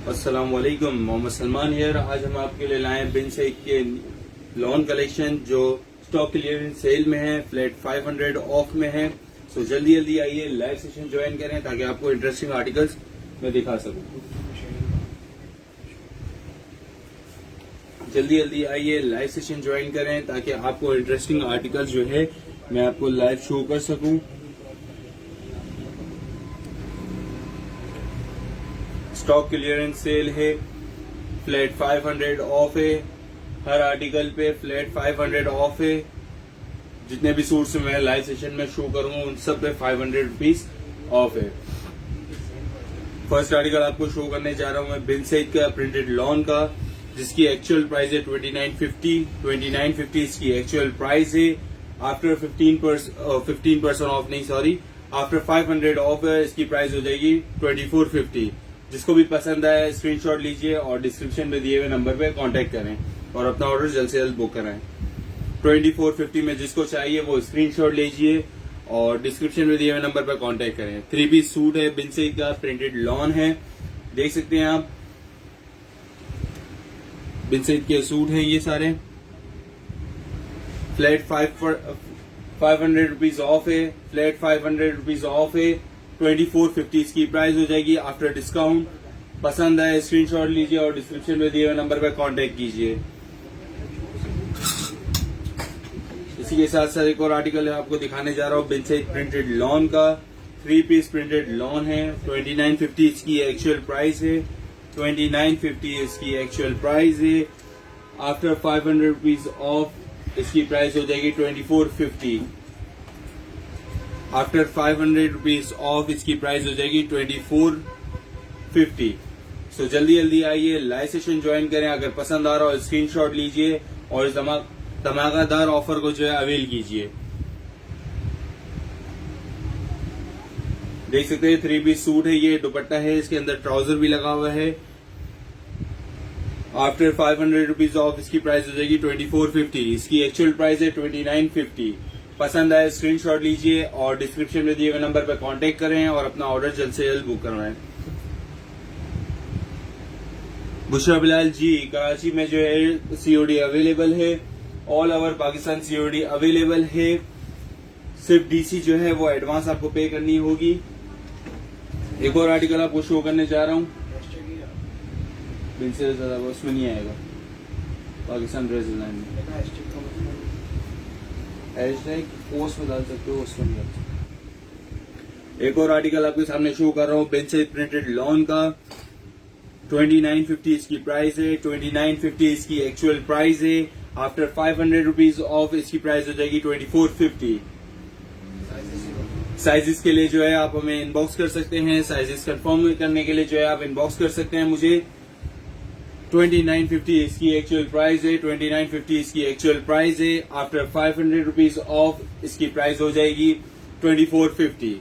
अस्सलाम वालेकुम, मोहम्मद सलमान हियर। आज हम आपके लिए लाए बिन सईद के लॉन कलेक्शन जो स्टॉक क्लियरेंस सेल में है, फ्लैट 500 ऑफ में है। सो जल्दी जल्दी आइए, लाइव सेशन ज्वाइन करें ताकि आपको इंटरेस्टिंग आर्टिकल्स मैं दिखा सकूं। जल्दी जल्दी आइए, लाइव सेशन ज्वाइन करें ताकि आपको इंटरेस्टिंग आर्टिकल्स जो है मैं आपको लाइव शो कर सकूं। स्टॉक क्लियरेंस सेल है, फ्लैट 500 ऑफ है। हर आर्टिकल पे फ्लैट 500 ऑफ है। जितने भी सूट्स मैं लाइव सेशन में शो करूंगा उन सब पे 500 रुपीज ऑफ है। फर्स्ट आर्टिकल आपको शो करने जा रहा हूं मैं बिन सईद का प्रिंटेड लॉन का, जिसकी एक्चुअल प्राइस है 2950 इसकी एक्चुअल प्राइस है। आफ्टर 15% ऑफ नहीं, सॉरी, आफ्टर 500 ऑफ है, इसकी प्राइस हो जाएगी 2450। जिसको भी पसंद आए स्क्रीनशॉट लीजिए और डिस्क्रिप्शन में दिए हुए नंबर पे कांटेक्ट करें और अपना ऑर्डर जल्द से जल्द बुक कराएं। 2450 में जिसको चाहिए वो स्क्रीनशॉट लीजिए और डिस्क्रिप्शन में दिए हुए नंबर पर कांटेक्ट करें। 3 पीस सूट है, बिन सईद का प्रिंटेड लॉन है, देख सकते हैं आप। बिन सईद के सूट हैं ये सारे। फ्लैट 500 रुपीज ऑफ है, फ्लैट 500 रुपीज ऑफ है। 2450 इसकी प्राइस हो जाएगी आफ्टर डिस्काउंट। पसंद आए स्क्रीनशॉट लीजिए और डिस्क्रिप्शन में दिए हुए नंबर पर कांटेक्ट कीजिए। इसी के साथ साथ एक और आर्टिकल आपको दिखाने जा रहा हूँ बिन सईद प्रिंटेड लॉन का। 3 पीस प्रिंटेड लॉन है, 2950 इसकी एक्चुअल प्राइस है। 2950 इसकी एक्चुअल प्राइस है। आफ्टर 500 रुपीज ऑफ इसकी प्राइस हो जाएगी 2450। आफ्टर 500 रुपीज ऑफ इसकी प्राइस हो जाएगी 2450। सो जल्दी जल्दी आइए, लाइव सेशन ज्वाइन करें। अगर पसंद आ रहा हो स्क्रीनशॉट लीजिए और इस धमाकेदार ऑफर को जो है अवेल कीजिए। देख सकते हैं 3 पीस सूट है ये, दुपट्टा है, इसके अंदर ट्राउजर भी लगा हुआ है। आफ्टर 500 रुपीज ऑफ इसकी प्राइस हो जाएगी 2450। इसकी एक्चुअल प्राइस है 2950। पसंद आए स्क्रीनशॉट लीजिए और डिस्क्रिप्शन में दिए हुए नंबर पर कांटेक्ट करें और अपना ऑर्डर जल्द से जल्द बुक करवाएं। बुशरा बिलाल जी, कराची में जो है सीओडी अवेलेबल है, all over Pakistan COD available है। सिर्फ डीसी जो है वो एडवांस आपको पे करनी होगी। एक और आर्टिकल आपको शो करने जा रहा हूँ, बिन से ज्यादा उसमें नहीं आएगा, पाकिस्तान ड्रेस डिजाइन में हैशटैग पोस्ट में डाल सकते हो, उसमें नहीं डाल सकते। एक और आर्टिकल आपके सामने शो कर रहा हूँ बिन सईद प्रिंटेड लॉन का। 2950 इसकी प्राइस है, 2950 इसकी एक्चुअल प्राइस है। आफ्टर 500 रुपीज ऑफ इसकी प्राइस हो जाएगी 2450। साइजेस के लिए जो है आप हमें इनबॉक्स कर सकते हैं। साइजेस कंफर्म करने के लिए जो है आप इनबॉक्स कर सकते हैं मुझे। 2950 इसकी एक्चुअल प्राइस है, 2950 इसकी एक्चुअल प्राइस है। आफ्टर 500 रुपीज ऑफ इसकी प्राइस हो जाएगी 2450।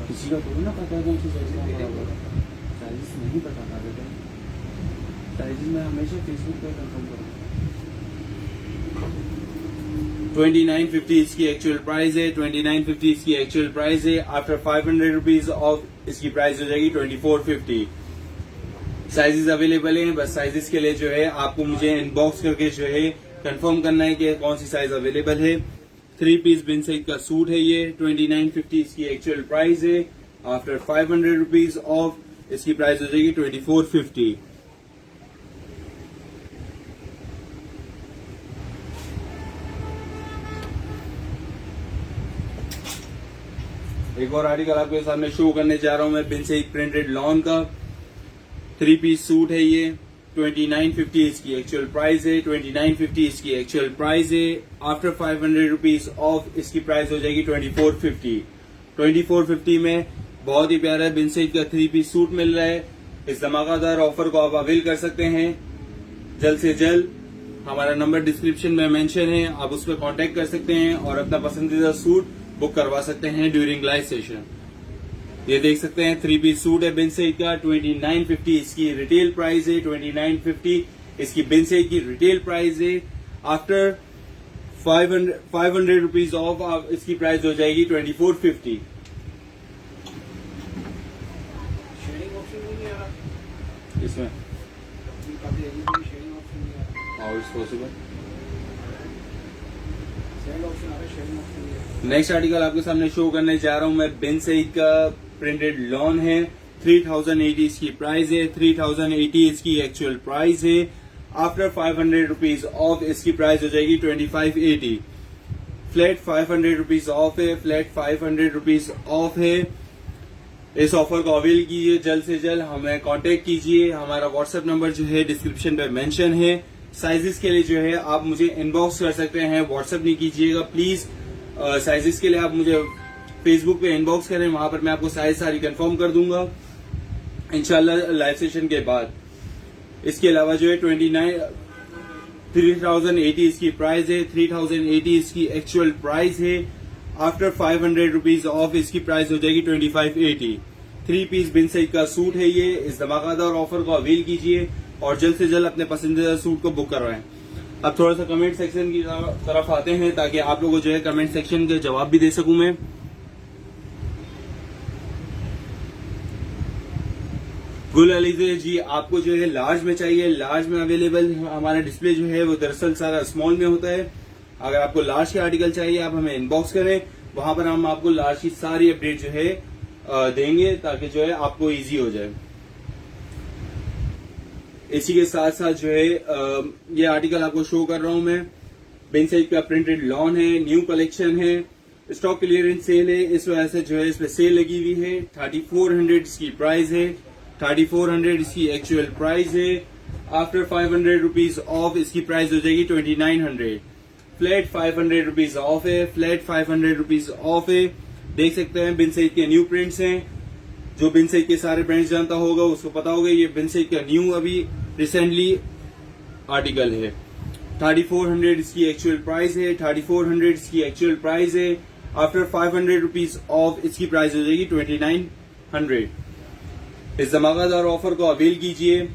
किसी का थोड़ी ना पता है कौन सी साइज का साइज नहीं पता था बेटा। साइज मैं हमेशा फेसबुक पर कंफर्म करूँगा। 2950 इसकी एक्चुअल प्राइस है, 2950 इसकी एक्चुअल प्राइस है। आफ्टर 500 रुपीज ऑफ इसकी प्राइस हो जाएगी 2450। साइजेस अवेलेबल हैं, बस साइजेस के लिए जो है आपको मुझे इनबॉक्स करके जो है कंफर्म करना है कि कौन सी साइज अवेलेबल है। 3 पीस बिन सईद का सूट है ये, 2950 इसकी एक्चुअल प्राइस है। आफ्टर 500 रुपीज ऑफ इसकी प्राइस हो जाएगी 2450। एक और आर्टिकल आपके सामने शो करने जा रहा हूं मैं बिन सईद प्रिंटेड लॉन का। 3 पीस सूट है ये, 2950 इसकी एक्चुअल प्राइस है, 2950 इसकी एक्चुअल प्राइस है। आफ्टर 500 रुपीज ऑफ इसकी प्राइस हो जाएगी 2450। 2450 में बहुत ही प्यारा बिन सईद का 3 पीस सूट मिल रहा है। इस धमाकेदार ऑफर को आप अवेल कर सकते हैं जल्द से जल्द। हमारा नंबर डिस्क्रिप्शन में मेंशन है, आप उस पर कांटेक्ट कर सकते हैं और अपना पसंदीदा सूट बुक करवा सकते हैं ड्यूरिंग लाइव सेशन। ये देख सकते हैं 3 पीस सूट है बिन सईद का, 2950 इसकी रिटेल प्राइस है, 2950 इसकी बिन सईद की रिटेल प्राइस है। आफ्टर 500 रुपीज ऑफ इसकी प्राइस हो जाएगी 2450। इसमें काफी शेयरिंग ऑप्शन नहीं आ रहा, how it's possible. Send option आ रहा है, शेयरिंग ऑप्शन नहीं आ रहा। नेक्स्ट आर्टिकल आपके सामने शो करने जा रहा हूं मैं। बिन सईद का प्रिंटेड लॉन है, 3080 इसकी प्राइस है, 3080 इसकी एक्चुअल प्राइस है। आफ्टर 500 रुपीज ऑफ इसकी प्राइस हो जाएगी 2580। फ्लैट 500 रुपीज ऑफ है, फ्लैट 500 रुपीज ऑफ है। इस ऑफर को अवेल कीजिए, जल्द से जल्द हमें कांटेक्ट कीजिए। हमारा व्हाट्सएप नंबर जो है डिस्क्रिप्शन पे मेंशन है। साइजेस के लिए जो है आप मुझे इनबॉक्स कर सकते हैं, व्हाट्सएप नहीं कीजिएगा प्लीज। साइजेस के लिए आप मुझे फेसबुक पे इनबॉक्स करें, वहां पर मैं आपको साइज सारी कंफर्म कर दूंगा इंशाल्लाह लाइव सेशन के बाद। इसके अलावा जो है 3080 इसकी प्राइस है, 3080 इसकी एक्चुअल प्राइस है। आफ्टर 500 रुपीज ऑफ इसकी प्राइस हो जाएगी 2580। 3 पीस बिन सईद का सूट है ये। इस धमाकेदार ऑफर को अवेल कीजिए और जल्द से जल्द अपने पसंदीदा सूट को बुक करवाएं। अब थोड़ा सा कमेंट सेक्शन की तरफ आते हैं ताकि आप लोगों को जो है कमेंट सेक्शन के जवाब भी दे सकूं मैं। गुल अलीजे जी, आपको जो है लार्ज में चाहिए, लार्ज में अवेलेबल। हमारा डिस्प्ले जो है वो दरअसल सारा स्मॉल में होता है। अगर आपको लार्ज के आर्टिकल चाहिए आप हमें इनबॉक्स करें, वहां पर हम आपको लार्ज की सारी अपडेट जो है देंगे ताकि जो है आपको इजी हो जाए। इसी के साथ साथ जो है ये आर्टिकल आपको शो कर रहा हूं मैं। बिन सईद का प्रिंटेड लॉन है, न्यू कलेक्शन है, स्टॉक क्लियरेंस सेल है, इस वजह से जो है इस पे सेल लगी हुई है। 3400 इसकी प्राइस है, 3400 इसकी एक्चुअल प्राइस है। आफ्टर 500 रुपीज ऑफ इसकी प्राइस हो जाएगी 2900। फ्लैट 500 रुपीज ऑफ है, फ्लैट 500 रुपीज ऑफ है। देख सकते हैं बिन सईद के न्यू प्रिंट्स हैं। जो बिन सईद के सारे ब्रांड्स जानता होगा उसको पता होगा ये बिन सईद का न्यू अभी रिसेंटली आर्टिकल है। 3400 इसकी एक्चुअल प्राइस है, 3400 इसकी एक्चुअल प्राइस है। आफ्टर 500 रुपीज ऑफ इसकी प्राइस हो जाएगी 2900। इस धमाकेदार ऑफर को अवेल कीजिए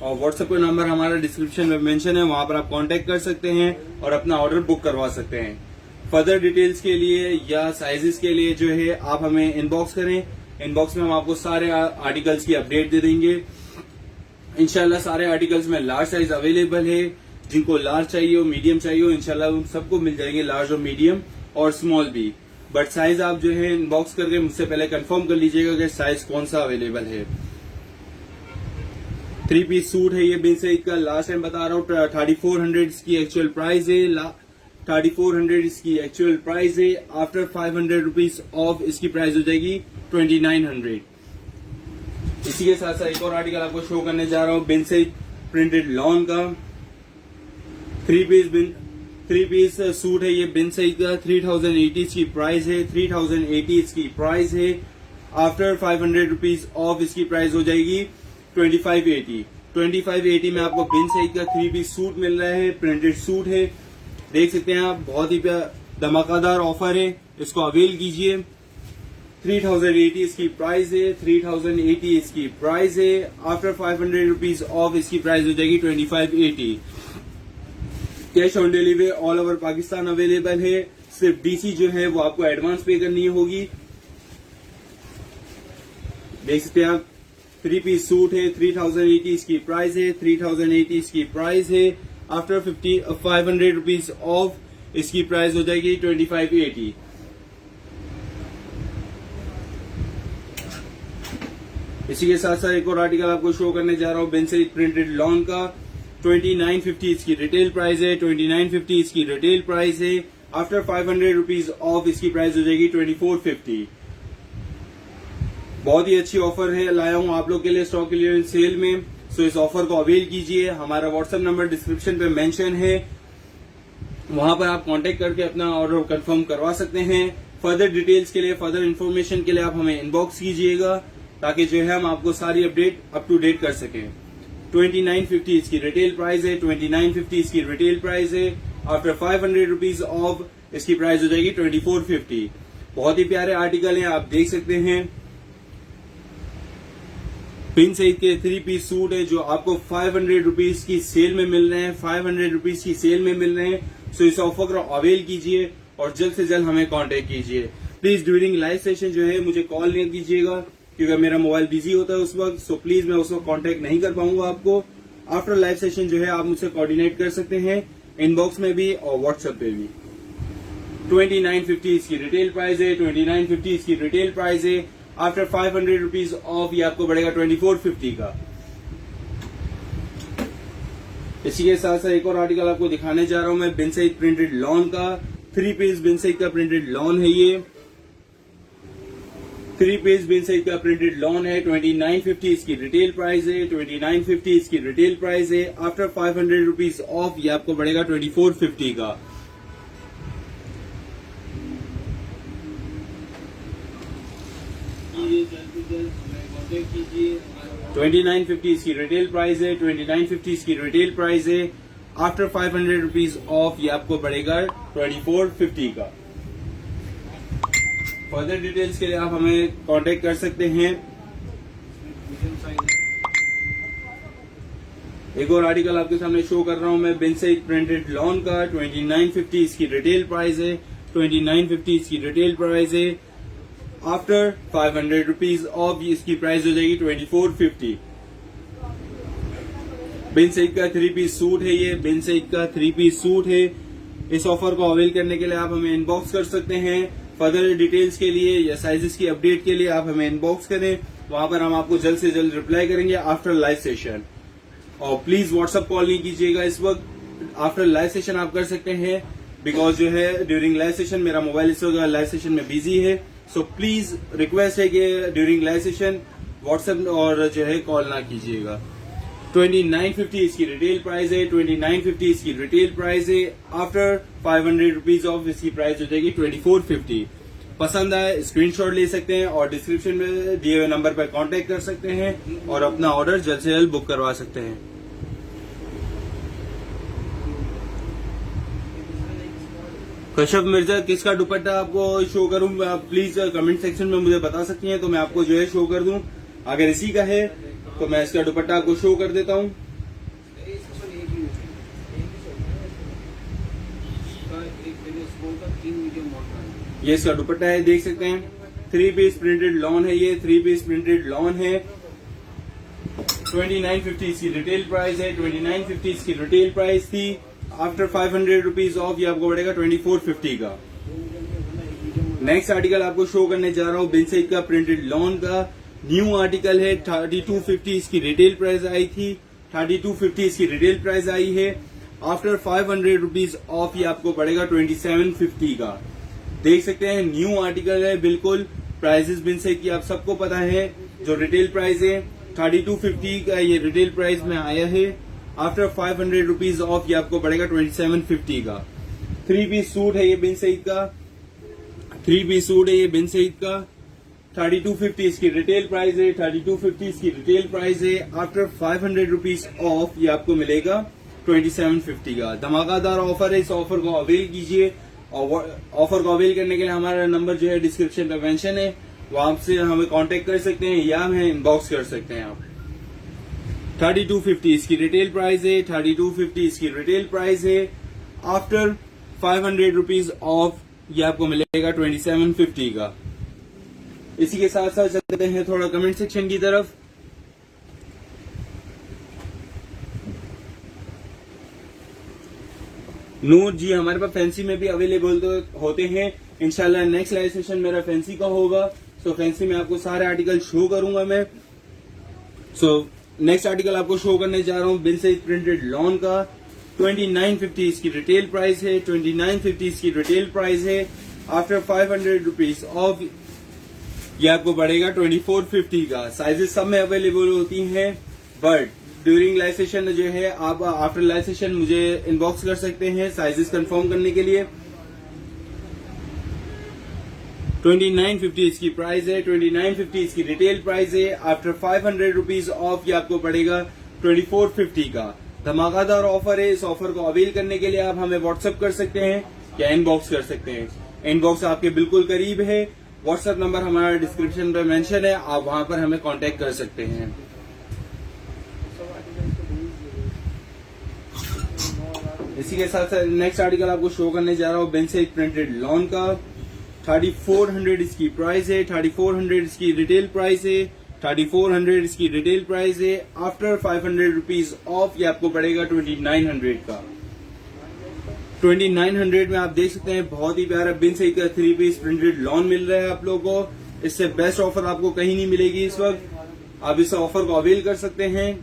और व्हाट्सएप का नंबर हमारा डिस्क्रिप्शन में मेंशन है, वहां पर आप कांटेक्ट कर सकते हैं और अपना ऑर्डर बुक करवा सकते हैं। फर्दर डिटेल्स के लिए या साइजेस के लिए जो है आप हमें इनबॉक्स करें। इनबॉक्स में हम आपको सारे आर्टिकल्स की अपडेट दे देंगे इंशाल्लाह। सारे आर्टिकल्स में लार्ज साइज अवेलेबल है। जिनको लार्ज चाहिए हो, मीडियम चाहिए हो, इंशाल्लाह उन सबको मिल जाएंगे, लार्ज और मीडियम और स्मॉल भी। बट साइज आप जो है इनबॉक्स करके मुझसे पहले कंफर्म कर लीजिएगा कि साइज कौन सा अवेलेबल है। 3 पीस सूट है ये बिन सईद का, लास्ट टाइम बता रहा हूँ 3400 इसकी एक्चुअल प्राइस है, 3400 इसकी एक्चुअल प्राइस है। आफ्टर 500 रुपीज ऑफ इसकी प्राइस हो जाएगी 2900। इसी के साथ साथ एक और आर्टिकल आपको शो करने जा रहा हूँ बिन सईद प्रिंटेड लॉन का। 3 पीस सूट है ये बिन सईद का, 3080 इसकी प्राइस है, 3080 इसकी प्राइस है। आफ्टर 500 रुपीज ऑफ इसकी प्राइस हो जाएगी 2580। 2580 में आपको बिन सईद का 3 पीस सूट मिल रहा है, प्रिंटेड सूट है। देख सकते हैं आप, बहुत ही धमाकेदार ऑफर है, इसको अवेल कीजिए। 3080 इसकी प्राइस है, 3080 इसकी प्राइस है। आफ्टर 500 रुपीज ऑफ इसकी प्राइस हो जाएगी 2580। Cash on delivery all over Pakistan available है। सिर्फ डीसी जो है वो आपको एडवांस पे करनी होगी। देख सकते हैं आप, 3 पीस सूट है, 3080 इसकी प्राइस है, 3080 इसकी प्राइस है। आफ्टर 500 रुपीज ऑफ इसकी प्राइस हो जाएगी 2580। इसी के साथ साथ एक और आर्टिकल आपको शो करने जा रहा हूं बिन सईद प्रिंटेड लॉन का। 2950 इसकी रिटेल प्राइस है, 2950 इसकी रिटेल प्राइस है। आफ्टर 500 रुपीज ऑफ इसकी प्राइस हो जाएगी 2450। बहुत ही अच्छी ऑफर है, लाया हूं आप लोग के लिए स्टॉक क्लियरेंस सेल में। सो इस ऑफर को अवेल कीजिए। हमारा व्हाट्सएप नंबर डिस्क्रिप्शन पे मेंशन है, वहां पर आप कांटेक्ट करके अपना ऑर्डर कंफर्म करवा सकते हैं। फर्दर डिटेल्स के लिए, फर्दर इन्फॉर्मेशन के लिए आप हमें इनबॉक्स कीजिएगा ताकि जो है हम आपको सारी अपडेट अप टू डेट कर सकें। 2950 इसकी रिटेल प्राइस है, 2950 इसकी रिटेल प्राइस है। आफ्टर 500 रुपीज ऑफ इसकी प्राइस हो जाएगी 2450। बहुत ही प्यारे आर्टिकल हैं, आप देख सकते हैं। बिन सईद के 3 पीस सूट है जो आपको 500 रुपीज की सेल में मिल रहे हैं, 500 रुपीज की सेल में मिल रहे हैं। सो इस ऑफर को अवेल कीजिए और जल्द से जल्द हमें कांटेक्ट कीजिए। प्लीज ड्यूरिंग लाइव सेशन जो है मुझे कॉल नहीं कीजिएगा, क्योंकि मेरा मोबाइल बिजी होता है उस वक्त, सो प्लीज मैं उस वक्त कॉन्टेक्ट नहीं कर पाऊंगा आपको। आफ्टर लाइव सेशन जो है आप मुझसे कोऑर्डिनेट कर सकते हैं इनबॉक्स में भी और व्हाट्सएप पे भी। 2950 इसकी रिटेल प्राइस है, 2950 इसकी रिटेल प्राइस है। आफ्टर 500 रुपीज ऑफ ये आपको बढ़ेगा 2450 का। इसी के साथ साथ एक और आर्टिकल आपको दिखाने जा रहा हूं मैं, बिन सईद प्रिंटेड लॉन का 3 पीस बिन सईद का प्रिंटेड लॉन है। ये 3 पीस बिन सईद का प्रिंटेड लॉन है। 2950 इसकी रिटेल प्राइस है, 2950 इसकी रिटेल प्राइस है। आफ्टर 500 रुपीज ऑफ ये आपको बढ़ेगा 2450 का। कॉन्टेक्ट कीजिए। 2950 इसकी रिटेल प्राइस है, 2950 इसकी रिटेल प्राइस है। आफ्टर 500 रुपीज ऑफ ये आपको बढ़ेगा 2450 का। फर्दर डिटेल्स के लिए आप हमें कांटेक्ट कर सकते हैं। एक और आर्टिकल आपके सामने शो कर रहा हूं मैं, बिन सईद प्रिंटेड लॉन का 2950 इसकी रिटेल प्राइस है, 2950 इसकी रिटेल प्राइस है। आफ्टर 500 रुपीज ऑफ इसकी प्राइस हो जाएगी 2450। बिन सईद का 3 पीस सूट है, ये बिन सईद का 3 पीस सूट है। इस ऑफर को अवेल करने के लिए आप हमें इनबॉक्स कर सकते हैं। फर्दर डिटेल्स के लिए या साइजेस की अपडेट के लिए आप हमें इनबॉक्स करें, वहां पर हम आपको जल्द से जल्द रिप्लाई करेंगे आफ्टर लाइव सेशन। और प्लीज व्हाट्सएप कॉल नहीं कीजिएगा इस वक्त। आफ्टर लाइव सेशन आप कर सकते हैं, बिकॉज जो है ड्यूरिंग लाइव सेशन मेरा मोबाइल इस वक्त लाइव सेशन में बिजी है। सो प्लीज रिक्वेस्ट है कि ड्यूरिंग लाइव सेशन व्हाट्सएप और जो है कॉल ना कीजिएगा। 2950 इसकी रिटेल प्राइस है, 2950 इसकी रिटेल प्राइस है। आफ्टर 500 रुपीज ऑफ इसकी प्राइस हो जाएगी 2450। पसंद आए स्क्रीनशॉट ले सकते हैं और डिस्क्रिप्शन में दिए हुए नंबर पर कांटेक्ट कर सकते हैं और अपना ऑर्डर जल्द से जल्द बुक करवा सकते हैं। कश्यप मिर्जा किसका दुपट्टा आपको शो करूं, आप प्लीज कमेंट सेक्शन में मुझे बता सकती हैं तो मैं आपको जो है शो कर दूं। अगर इसी का है तो मैं इसका दुपट्टा आपको शो कर देता हूं। ये इसका दुपट्टा है, देख सकते हैं 3 पीस प्रिंटेड लॉन है, ये 3 पीस प्रिंटेड लॉन है। 2950 इसकी रिटेल प्राइस है, 2950 इसकी रिटेल प्राइस थी। आफ्टर 500 रुपीज ऑफ ये आपको बढ़ेगा 2450 का। नेक्स्ट आर्टिकल आपको शो करने जा रहा हूँ, बिन सईद का प्रिंटेड लॉन का न्यू आर्टिकल है। 3250 इसकी रिटेल प्राइस आई थी, 3250 इसकी रिटेल प्राइस आई है। आफ्टर 500 रुपीज ऑफ ये आपको पड़ेगा 2750 का। देख सकते हैं न्यू आर्टिकल है बिल्कुल। प्राइसेस बिन सईद की आप सबको पता है। जो रिटेल प्राइस है 3250 का ये रिटेल प्राइस में आया है। आफ्टर 500 रुपीज ऑफ ये आपको पड़ेगा 2750 का। 3 पीस सूट है ये बिन सईद का, 3 पीस सूट है ये बिन सईद का। 3250 इसकी रिटेल प्राइस है, 3250 इसकी रिटेल प्राइस है। आफ्टर 500 रुपीज ऑफ ये आपको मिलेगा 2750 का। धमाकादार ऑफर है, इस ऑफर को अवेल कीजिए। और ऑफर को अवेल करने के लिए हमारा नंबर जो है डिस्क्रिप्शन में मेंशन है, वहां से हमें कांटेक्ट कर सकते हैं या हमें इनबॉक्स कर सकते हैं आप। 3250 इसकी रिटेल प्राइस है, 3250 इसकी रिटेल प्राइस है। आफ्टर 500 रुपीज ऑफ ये आपको मिलेगा 2750 का। इसी के साथ साथ चलते हैं थोड़ा कमेंट सेक्शन की तरफ। नूर जी हमारे पास फैंसी में भी अवेलेबल तो होते हैं। इंशाल्लाह नेक्स्ट लाइव सेशन मेरा फैंसी का होगा, सो फैंसी में आपको सारे आर्टिकल शो करूंगा मैं। सो नेक्स्ट आर्टिकल आपको शो करने जा रहा हूं, बिन सईद प्रिंटेड लॉन का 2950 इसकी रिटेल प्राइस है, 2950 इसकी रिटेल प्राइस है। आफ्टर 500 रुपीज ऑफ ये आपको बढ़ेगा 2450 का। साइजेस सब में अवेलेबल होती हैं, बट ड्यूरिंग लाइव सेशन जो है आप आफ्टर लाइव सेशन मुझे इनबॉक्स कर सकते हैं साइजेस कंफर्म करने के लिए। 2950 इसकी प्राइस है, 2950 इसकी रिटेल प्राइस है। आफ्टर 500 रुपीज ऑफ ये आपको पड़ेगा 2450 का। धमाकादार ऑफर है, इस ऑफर को अवेल करने के लिए आप हमें व्हाट्सएप कर सकते हैं या इनबॉक्स कर सकते हैं। इनबॉक्स आपके बिल्कुल करीब है, व्हाट्सएप नंबर हमारा डिस्क्रिप्शन पे मेंशन है, आप वहां पर हमें कांटेक्ट कर सकते हैं। इसी के साथ साथ नेक्स्ट आर्टिकल आपको शो करने जा रहा हूँ, बिन सईद प्रिंटेड लॉन का 3400 इसकी प्राइस है, 3400 इसकी रिटेल प्राइस है, 3400 इसकी रिटेल प्राइस है। आफ्टर 500 रुपीज ऑफ ये आपको पड़ेगा 2900 का। 2900 में आप देख सकते हैं बहुत ही प्यारा बिन सईद का 3 पीस प्रिंटेड लॉन मिल रहा है आप लोगों को। इससे बेस्ट ऑफर आपको कहीं नहीं मिलेगी इस वक्त, आप इस ऑफर को अवेल कर सकते हैं।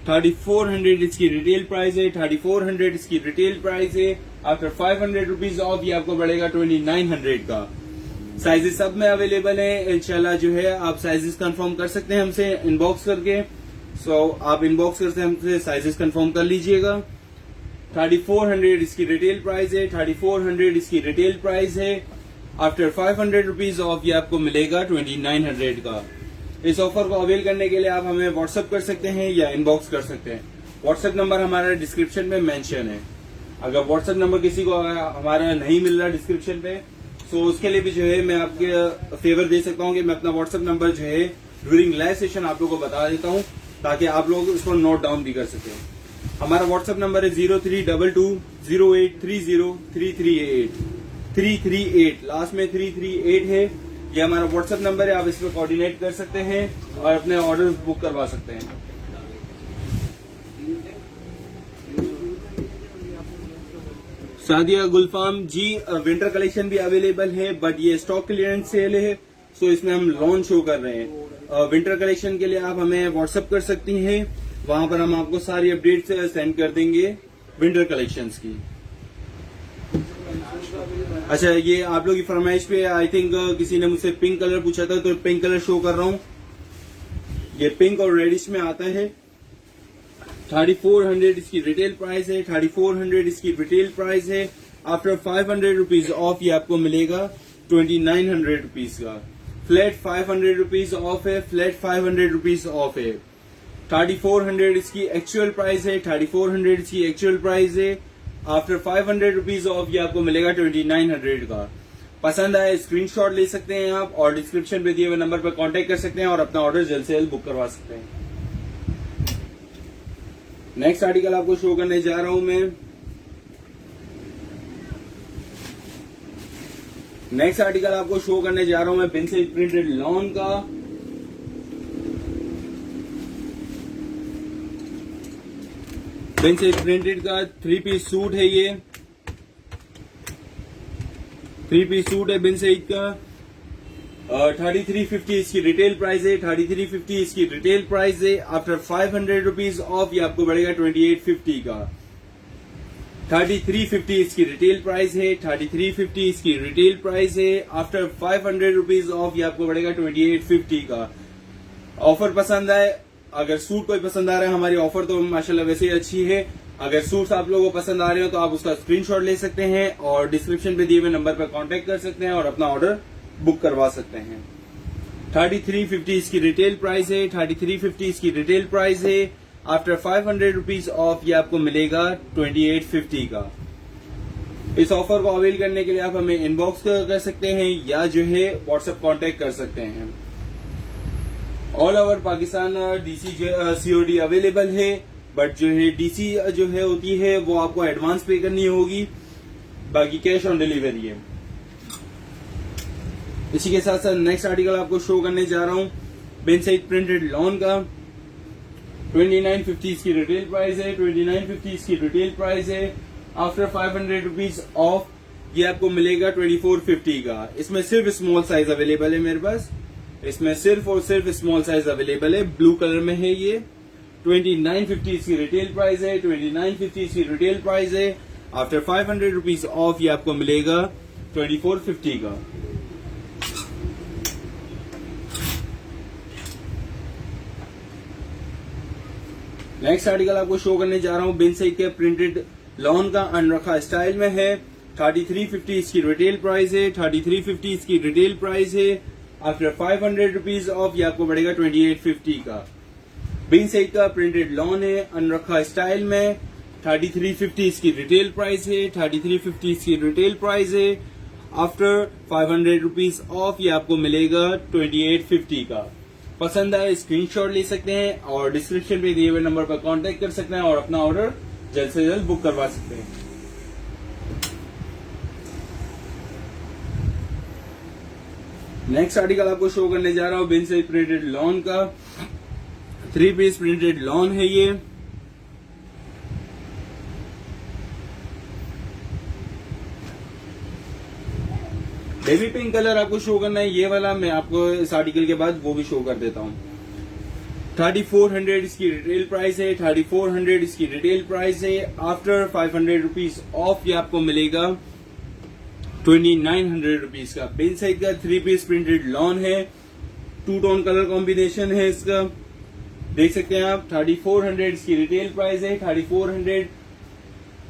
3400 इसकी रिटेल प्राइस है, 3400 इसकी रिटेल प्राइस है। आफ्टर 500 रुपीज ऑफ ये आपको पड़ेगा 2900 का। साइजेस सब में अवेलेबल है, इंशाल्लाह जो है आप साइजेस कंफर्म कर सकते हैं हमसे इनबॉक्स करके। आप इनबॉक्स करके हमसे साइजेस कंफर्म कर लीजिएगा। 3400 इसकी रिटेल प्राइस है, 3400 इसकी रिटेल प्राइस है। आफ्टर 500 रुपीज ऑफ ये आपको मिलेगा 2900 का। इस ऑफर को अवेल करने के लिए आप हमें व्हाट्सएप कर सकते हैं या इनबॉक्स कर सकते हैं। व्हाट्सएप नंबर हमारा डिस्क्रिप्शन में मेंशन है। अगर व्हाट्सएप नंबर किसी को हमारा नहीं मिल रहा डिस्क्रिप्शन पे, तो उसके लिए भी जो है मैं आपके फेवर दे सकता हूँ कि मैं अपना व्हाट्सएप नंबर जो है ड्यूरिंग लाइव सेशन आप लोगों को बता देता हूँ, ताकि आप लोग उसको नोट डाउन भी कर सकें। हमारा व्हाट्सएप नंबर है 032208303338 लास्ट में 338 है। ये हमारा व्हाट्सएप नंबर है, आप इस पर कोऑर्डिनेट कर सकते हैं और अपने ऑर्डर बुक करवा सकते हैं। सादिया गुलफाम जी, विंटर कलेक्शन भी अवेलेबल है, बट ये स्टॉक क्लियरेंस सेल है, सो इसमें हम लॉन्च शो कर रहे हैं। विंटर कलेक्शन के लिए आप हमें व्हाट्सएप कर सकती हैं, वहां पर हम आपको सारी अपडेट्स सेंड कर देंगे विंटर कलेक्शंस की। अच्छा, ये आप लोग की फरमाइश पे आई थिंक किसी ने मुझसे पिंक कलर पूछा था, तो पिंक कलर शो कर रहा हूँ। ये पिंक और रेडिश में आता है। 3400 इसकी रिटेल प्राइस है, 3400 इसकी रिटेल प्राइस है। आफ्टर 500 रुपीज ऑफ ये आपको मिलेगा 2900 रुपीज का। फ्लैट 500 रुपीज ऑफ है, फ्लैट 500 रुपीज ऑफ है। 3400 इसकी एक्चुअल प्राइस है, 3400 इसकी एक्चुअल प्राइस है। आफ्टर 500 रुपीज ऑफ ये आपको मिलेगा 2900 का। पसंद आए स्क्रीनशॉट ले सकते हैं आप, और डिस्क्रिप्शन पे दिए हुए नंबर पर कांटेक्ट कर सकते हैं और अपना ऑर्डर जल्द से जल्द बुक करवा सकते हैं। नेक्स्ट आर्टिकल आपको शो करने जा रहा हूं मैं। नेक्स्ट आर्टिकल आपको शो करने जा रहा हूं मैं बिन सईद प्रिंटेड लॉन का। बिन सईद प्रिंटेड का 3 पीस सूट है। ये 3 पीस सूट है बिन सईद का। 3350 इसकी रिटेल प्राइस है, 3350 इसकी रिटेल प्राइस है। आफ्टर 500 रुपीज ऑफ ये आपको बढ़ेगा 2850 का। 3350 इसकी रिटेल प्राइस है, 3350 इसकी रिटेल प्राइस है। आफ्टर 500 रुपीज ऑफ ये आपको बढ़ेगा 2850 का। ऑफर पसंद आए, अगर सूट कोई पसंद आ रहा है, हमारी ऑफर तो माशाल्लाह वैसे ही अच्छी है। अगर सूट्स आप लोगों को पसंद आ रहे हो तो आप उसका स्क्रीनशॉट ले सकते हैं और डिस्क्रिप्शन पे दिए हुए नंबर पर कांटेक्ट कर सकते हैं और अपना ऑर्डर बुक करवा सकते हैं। 3350 इसकी रिटेल प्राइस है, 3350 इसकी रिटेल प्राइस है। आफ्टर 500 रुपीज ऑफ ये आपको मिलेगा 2850 का। इस ऑफर को अवेल करने के लिए आप हमें इनबॉक्स कर सकते हैं या जो है व्हाट्सएप कांटेक्ट कर सकते हैं। All over Pakistan DC COD available है, बट जो है डीसी जो है होती है वो आपको एडवांस पे करनी होगी, बाकी कैश ऑन डिलीवरी है। इसी के साथ साथ नेक्स्ट आर्टिकल आपको शो करने जा रहा हूं बिन सईद प्रिंटेड लॉन का। 2950 इसकी रिटेल प्राइस है, 2950 इसकी रिटेल प्राइस है। आफ्टर 500 रुपीज ऑफ ये आपको मिलेगा 2450 का। इसमें सिर्फ स्मॉल साइज अवेलेबल है मेरे पास, इसमें सिर्फ और सिर्फ स्मॉल साइज अवेलेबल है। ब्लू कलर में है ये। 2950 इसकी रिटेल प्राइस है, 2950 इसकी रिटेल प्राइस है। आफ्टर 500 रुपीज ऑफ ये आपको मिलेगा 2450 का। नेक्स्ट आर्टिकल आपको शो करने जा रहा हूं बिन सईद के प्रिंटेड लॉन का अनरखा स्टाइल में है। 3350 इसकी रिटेल प्राइस है, 3350 इसकी रिटेल प्राइस है। आफ्टर 500 रुपीज ऑफ ये आपको बढ़ेगा 2850 का। बिन सईद का प्रिंटेड लॉन है अनरखा स्टाइल में। 3350 इसकी रिटेल प्राइस है, 3350 इसकी रिटेल प्राइस है। आफ्टर 500 रुपीज ऑफ ये आपको मिलेगा 2850 का। पसंद आए स्क्रीनशॉट ले सकते हैं और डिस्क्रिप्शन पे दिए हुए नंबर पर कांटेक्ट कर सकते हैं और अपना ऑर्डर जल्द से जल्द बुक करवा सकते हैं। नेक्स्ट आर्टिकल आपको शो करने जा रहा हूँ बिन से प्रिंटेड लॉन का 3 पीस प्रिंटेड लॉन है ये। बेबी पिंक कलर आपको शो करना है ये वाला, मैं आपको इस आर्टिकल के बाद वो भी शो कर देता हूँ। 3400 इसकी रिटेल प्राइस है, 3400 इसकी रिटेल प्राइस है। आफ्टर 500 रुपीज ऑफ ये आपको मिलेगा 2900 रुपीज का। बिन साइड का 3 पीस प्रिंटेड लॉन है, 2 टोन कलर कॉम्बिनेशन है इसका, देख सकते हैं आप। 3400 इसकी रिटेल प्राइस है, 3400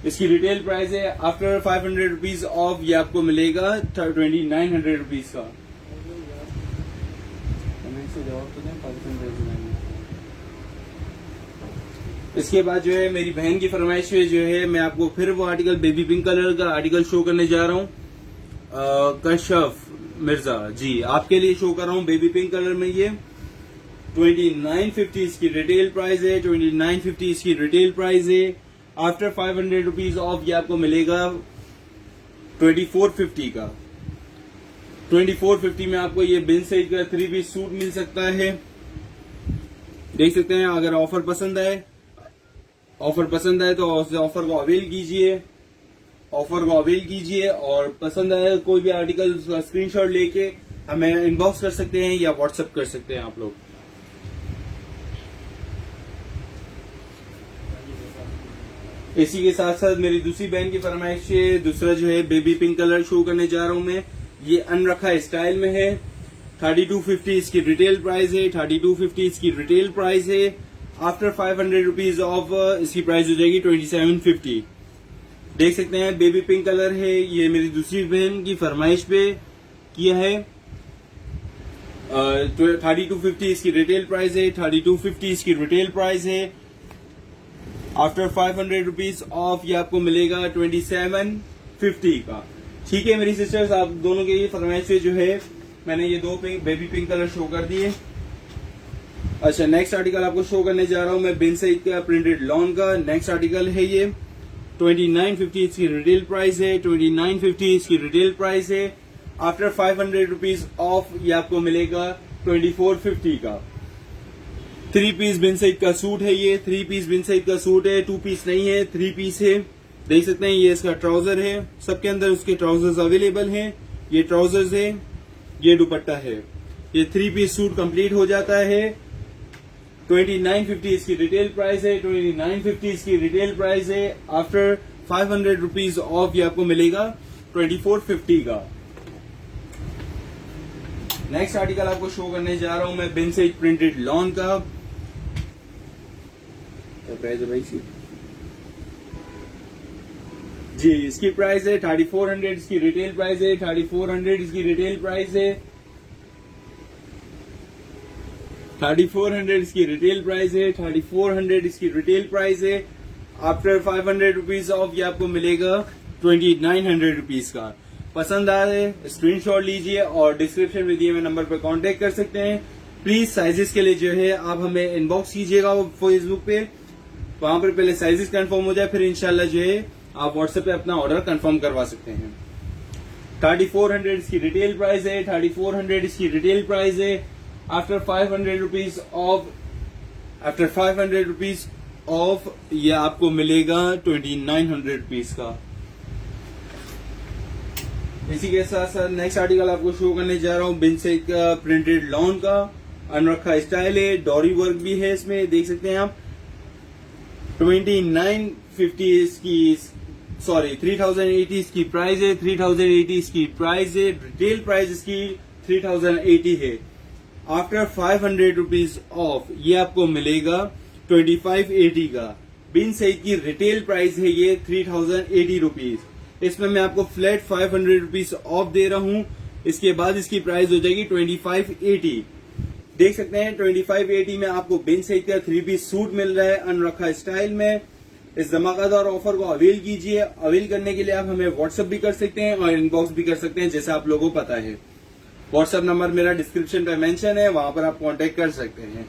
इसकी रिटेल प्राइस है। आफ्टर 500 रुपीज ऑफ ये आपको मिलेगा 2900 रुपीज का। से जवाब तो दें, परसेंटेज में। इसके बाद जो है मेरी बहन की फरमाइश पे जो है मैं आपको फिर वो आर्टिकल बेबी पिंक कलर का आर्टिकल शो करने जा रहा हूँ। कशफ मिर्जा जी आपके लिए शो कर रहा हूँ बेबी पिंक कलर में। ये 2950 इसकी रिटेल प्राइस है, 2950 इसकी रिटेल प्राइस है। आफ्टर 500 रुपीज ऑफ ये आपको मिलेगा 2450 का। 2450 में आपको ये बिन साइज का 3 पीस सूट मिल सकता है, देख सकते हैं। अगर ऑफर पसंद आए तो ऑफर को अवेल कीजिए, और पसंद आए कोई भी आर्टिकल उसका स्क्रीनशॉट लेके हमें इनबॉक्स कर सकते हैं या व्हाट्सएप कर सकते हैं आप लोग। इसी के साथ साथ मेरी दूसरी बहन की फरमाइश है दूसरा जो है बेबी पिंक कलर शो करने जा रहा हूं मैं। ये अनरखा स्टाइल में है, 3250 इसकी रिटेल प्राइस है, 3250 इसकी रिटेल प्राइस है। आफ्टर 500 रुपीज ऑफ इसकी प्राइस हो जाएगी 2750। देख सकते हैं बेबी पिंक कलर है, ये मेरी दूसरी बहन की फरमाइश पे किया है। 3250 इसकी रिटेल प्राइस है, 3250 इसकी रिटेल प्राइस है। आफ्टर 500 रुपीज ऑफ ये आपको मिलेगा 2750 का। ठीक है मेरी सिस्टर्स, आप दोनों के ये फरमाइश पे जो है मैंने ये 2 बेबी पिंक कलर शो कर दिए। अच्छा, नेक्स्ट आर्टिकल आपको शो करने जा रहा हूं मैं बिन साइड का प्रिंटेड लॉन का। नेक्स्ट आर्टिकल है ये 2950 इसकी रिटेल प्राइस है, 2950 इसकी रिटेल प्राइस है। आफ्टर 500 रुपीज ऑफ ये आपको मिलेगा 2450 का। 3 पीस बिन साइड का सूट है ये, 3 पीस बिन साइड का सूट है, 2 पीस नहीं है, 3 पीस है। देख सकते हैं ये इसका ट्राउजर है, सबके अंदर उसके ट्राउजर्स अवेलेबल हैं। ये ट्राउजर्स है, ये दुपट्टा है। ये 3 पीस सूट कंप्लीट हो जाता है। 2950 इसकी रिटेल प्राइस है, 2950 इसकी रिटेल प्राइस है। आफ्टर 500 रुपीज ऑफ ये आपको मिलेगा 2450 का। नेक्स्ट आर्टिकल आपको शो करने जा रहा हूं मैं बिन साइड प्रिंटेड लॉन का। क्या प्राइस है भाई इसकी? जी इसकी प्राइस है 3400 इसकी रिटेल प्राइस है, 3400 इसकी रिटेल प्राइस है, 3400 इसकी रिटेल प्राइस है, 3400 इसकी रिटेल प्राइस है। आफ्टर 500 रुपीज ऑफ ये आपको मिलेगा 2900 रुपीज का। पसंद आए स्क्रीनशॉट लीजिए और डिस्क्रिप्शन में दिए हुए नंबर पर कांटेक्ट कर सकते हैं। प्लीज साइजेस के लिए जो है आप हमें इनबॉक्स कीजिएगा फेसबुक पे, वहां पर पहले साइजेस कंफर्म हो जाए, फिर इंशाल्लाह जो है आप व्हाट्सएप पे अपना ऑर्डर कंफर्म करवा सकते हैं। 3400 इसकी रिटेल प्राइस है, 3400 इसकी रिटेल प्राइस है। आफ्टर 500 रुपीज ऑफ ये आपको मिलेगा 2900 रुपीज का। इसी के साथ साथ नेक्स्ट आर्टिकल आपको शो करने जा रहा हूँ बिन साइड का प्रिंटेड लॉन का। अनरखा स्टाइल है, डोरी वर्क भी है इसमें, देख सकते हैं आप। 2950 इसकी 3080 इसकी प्राइस है, 3080 इसकी प्राइस है। रिटेल प्राइस इसकी 3080 है। आफ्टर 500 रुपीज ऑफ ये आपको मिलेगा 2580 का। बिन साइड की रिटेल प्राइस है ये 3080 रुपीज। इसमें मैं आपको फ्लैट 500 रुपीज ऑफ दे रहा हूं। इसके बाद इसकी प्राइस हो जाएगी 2580। देख सकते हैं 2580 में आपको बिन साइड का 3 पीस सूट मिल रहा है अनरखा स्टाइल में। इस धमाकेदार ऑफर को अवेल कीजिए। अवेल करने के लिए आप हमें व्हाट्सएप भी कर सकते हैं और इनबॉक्स भी कर सकते हैं, जैसा आप लोगों को पता है। व्हाट्सएप नंबर मेरा डिस्क्रिप्शन पे मेंशन है, वहां पर आप कांटेक्ट कर सकते हैं।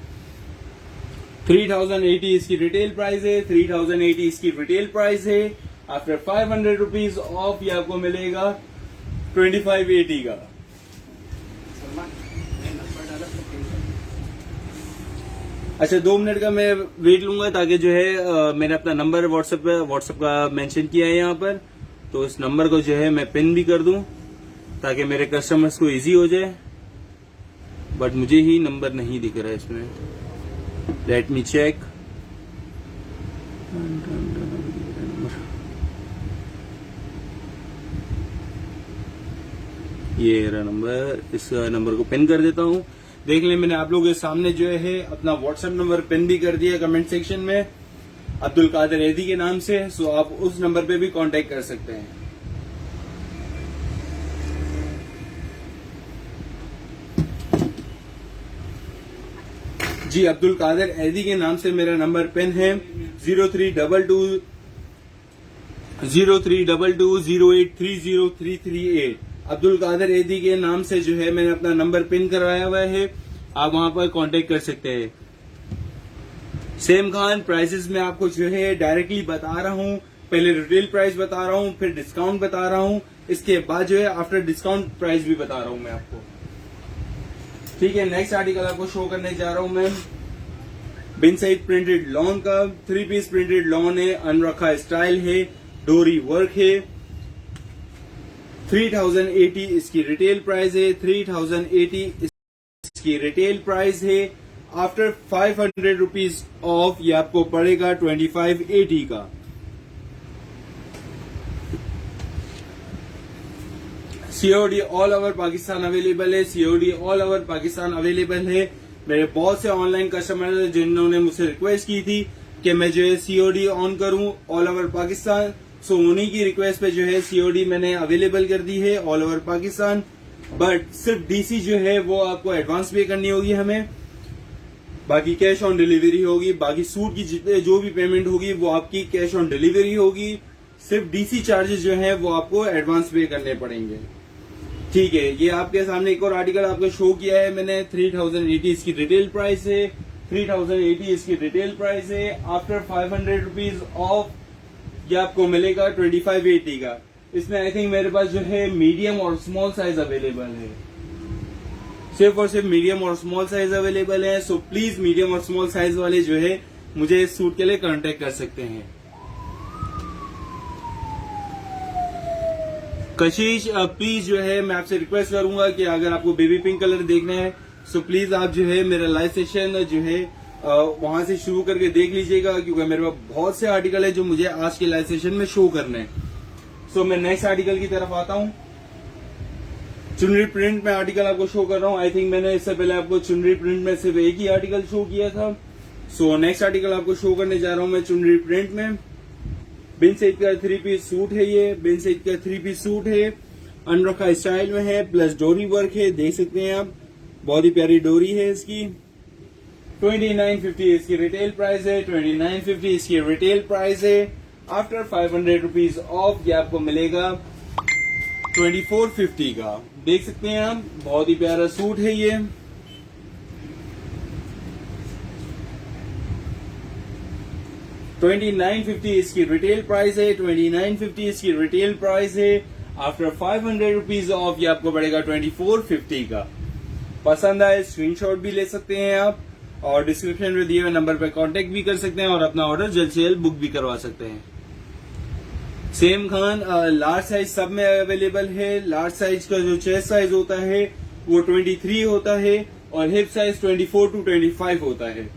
3080 इसकी रिटेल प्राइस है, 3080 इसकी रिटेल प्राइस है। आफ्टर 500 रुपीज ऑफ ये आपको मिलेगा 2580 का। अच्छा 2 मिनट का मैं वेट लूंगा ताकि जो है मैंने अपना नंबर व्हाट्सएप का मेंशन किया है यहाँ पर, तो इस नंबर को जो है मैं पिन भी कर दूं ताकि मेरे कस्टमर्स को इजी हो जाए। बट मुझे ही नंबर नहीं दिख रहा है इसमें, लेट मी चेक। ये रहा नंबर, इस नंबर को पिन कर देता हूँ। देख लें मैंने आप लोगों के सामने जो है अपना व्हाट्सएप नंबर पिन भी कर दिया कमेंट सेक्शन में, अब्दुल कादिर ऐदी के नाम से। सो आप उस नंबर पे भी कांटेक्ट कर सकते हैं। जी अब्दुल कादिर ऐदी के नाम से मेरा नंबर पिन है 032208303338। अब्दुल कादिर ऐदी के नाम से जो है मैंने अपना नंबर पिन करवाया हुआ है, आप वहां पर कांटेक्ट कर सकते हैं। सेम खान प्राइसेस में आपको जो है डायरेक्टली बता रहा हूं, पहले रिटेल प्राइस बता रहा हूं, फिर डिस्काउंट बता रहा हूं, इसके बाद जो है आफ्टर डिस्काउंट प्राइस भी बता रहा हूं मैं आपको। ठीक है, नेक्स्ट आर्टिकल आपको शो करने जा रहा हूं मैं बिन सईद प्रिंटेड लॉन का 3 पीस प्रिंटेड लॉन है, अनरखा स्टाइल है, डोरी वर्क है, 3080 इसकी रिटेल प्राइस है, 3080 इसकी रिटेल प्राइस है। आफ्टर 500 रुपीज ऑफ ये आपको पड़ेगा 2580 का। COD all over Pakistan available है, COD all over Pakistan available है। मेरे बहुत से ऑनलाइन कस्टमर हैं जिन्होंने मुझसे रिक्वेस्ट की थी कि मैं जो है सीओडी ऑन करूं ऑल ओवर पाकिस्तान। सो उन्हीं की रिक्वेस्ट पे जो है सीओडी मैंने अवेलेबल कर दी है ऑल ओवर पाकिस्तान। बट सिर्फ डीसी जो है वो आपको एडवांस पे करनी होगी हमें, बाकी कैश ऑन डिलीवरी होगी। बाकी सूट की जितने जो भी पेमेंट होगी वो आपकी कैश ऑन डिलीवरी होगी। सिर्फ डीसी चार्जेस जो है वो आपको एडवांस पे करने पड़ेंगे। ठीक है, ये आपके सामने एक और आर्टिकल आपको शो किया है मैंने, 3080 इसकी रिटेल प्राइस है, 3080 इसकी रिटेल प्राइस है। आफ्टर 500 रुपीज ऑफ ये आपको मिलेगा 2580 का। इसमें आई थिंक मेरे पास जो है मीडियम और स्मॉल साइज अवेलेबल है, सिर्फ और सिर्फ मीडियम और स्मॉल साइज अवेलेबल है। सो प्लीज मीडियम और स्मॉल साइज वाले जो है मुझे इस सूट के लिए कांटेक्ट कर सकते हैं। कशिश प्लीज जो है मैं आपसे रिक्वेस्ट करूंगा कि अगर आपको बेबी पिंक कलर देखना है सो प्लीज आप जो है मेरा लाइव सेशन जो है वहां से शुरू करके देख लीजिएगा, क्योंकि मेरे पास बहुत से आर्टिकल है जो मुझे आज के लाइव सेशन में शो करने हैं। सो मैं नेक्स्ट आर्टिकल की तरफ आता हूं। चुनरी प्रिंट में आर्टिकल आपको शो कर रहा हूं। आई थिंक मैंने इससे पहले आपको चुनरी प्रिंट में सिर्फ एक ही आर्टिकल शो किया था। सो नेक्स्ट आर्टिकल आपको शो करने जा रहा हूं मैं चुनरी प्रिंट में। बिन सईद का 3 पीस सूट है, ये बिन सईद का 3 पीस सूट है, अनरखा स्टाइल में है, प्लस डोरी वर्क है, देख सकते हैं आप, बहुत ही प्यारी डोरी है इसकी। 2950 इसकी रिटेल प्राइस है, 2950 इसकी रिटेल प्राइस है। आफ्टर 500 रुपीज ऑफ ये आपको मिलेगा 2450 का। देख सकते हैं आप, बहुत ही प्यारा सूट है ये। $2950 इसकी रिटेल प्राइस है, 2950 इसकी रिटेल प्राइस है। आफ्टर 500 रुपीज ऑफ ये आपको पड़ेगा 2450 का। पसंद आए स्क्रीनशॉट भी ले सकते हैं आप, और डिस्क्रिप्शन में दिए हुए नंबर पर कांटेक्ट भी कर सकते हैं और अपना ऑर्डर जल्द से जल्द बुक भी करवा सकते हैं। सेम खान लार्ज साइज सब में अवेलेबल है। लार्ज साइज का जो चेस्ट साइज होता है वो 23 होता है और हिप साइज 24 to 25 होता है।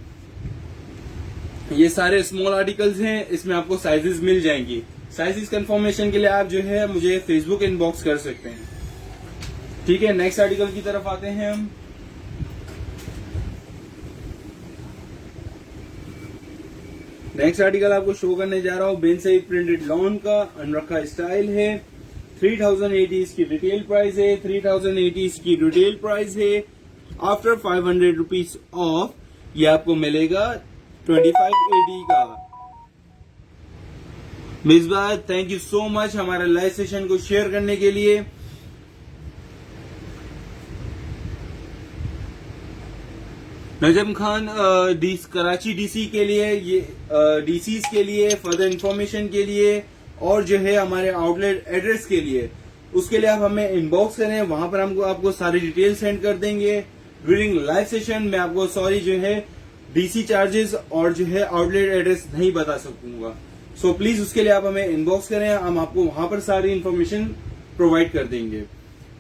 ये सारे स्मॉल आर्टिकल्स हैं, इसमें आपको साइजेस मिल जाएंगी। साइजेस कंफर्मेशन के लिए आप जो है मुझे फेसबुक इनबॉक्स कर सकते हैं। ठीक है, नेक्स्ट आर्टिकल की तरफ आते हैं हम। नेक्स्ट आर्टिकल आपको शो करने जा रहा हूं बिन सईद प्रिंटेड लॉन का, अनरखा स्टाइल है, 3080 इसकी रिटेल प्राइस है, 3080 इसकी रिटेल प्राइस है। आफ्टर 500 रुपीज ऑफ ये आपको मिलेगा 2580 का। Misbah thank you so much हमारा लाइव सेशन को शेयर करने के लिए। नजम खान कराची डीसी के लिए, ये डीसीज के लिए फर्दर इंफॉर्मेशन के लिए और जो है हमारे आउटलेट एड्रेस के लिए, उसके लिए आप हमें इनबॉक्स करें, वहां पर हमको आपको सारी डिटेल सेंड कर देंगे। ड्यूरिंग लाइव सेशन में आपको जो है डीसी चार्जेस और जो है आउटलेट एड्रेस नहीं बता सकूंगा। सो प्लीज उसके लिए आप हमें इनबॉक्स करें, हम आपको वहां पर सारी इन्फॉर्मेशन प्रोवाइड कर देंगे।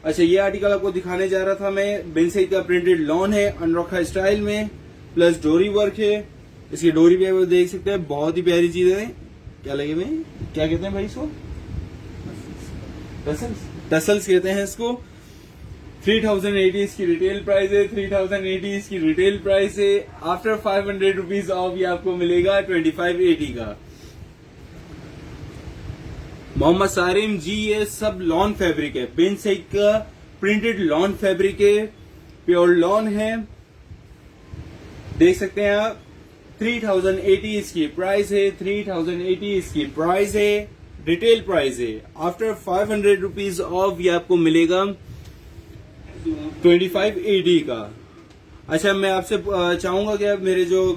अच्छा, ये आर्टिकल आपको दिखाने जा रहा था मैं। बिन सईद का प्रिंटेड लॉन है अनरखा स्टाइल में, प्लस डोरी वर्क है। इसकी डोरी भी आप देख सकते हैं, बहुत ही प्यारी चीजें हैं। क्या लगे भाई, क्या कहते हैं भाई इसको? टसल्स कहते हैं इसको। 3080 इसकी रिटेल प्राइस है, 3080 इसकी रिटेल प्राइस है। आफ्टर 500 रुपीज ऑफ ये आपको मिलेगा 2580 का। मोहम्मद सारिम जी, ये सब लॉन फैब्रिक है, बिन सईद का प्रिंटेड लॉन फैब्रिक है, प्योर लॉन है, देख सकते हैं आप। 3080 इसकी प्राइस है, 3080 इसकी प्राइस है, रिटेल प्राइस है। आफ्टर 500 रुपीज ऑफ ये आपको मिलेगा 2580 का। अच्छा, मैं आपसे चाहूंगा कि आप मेरे जो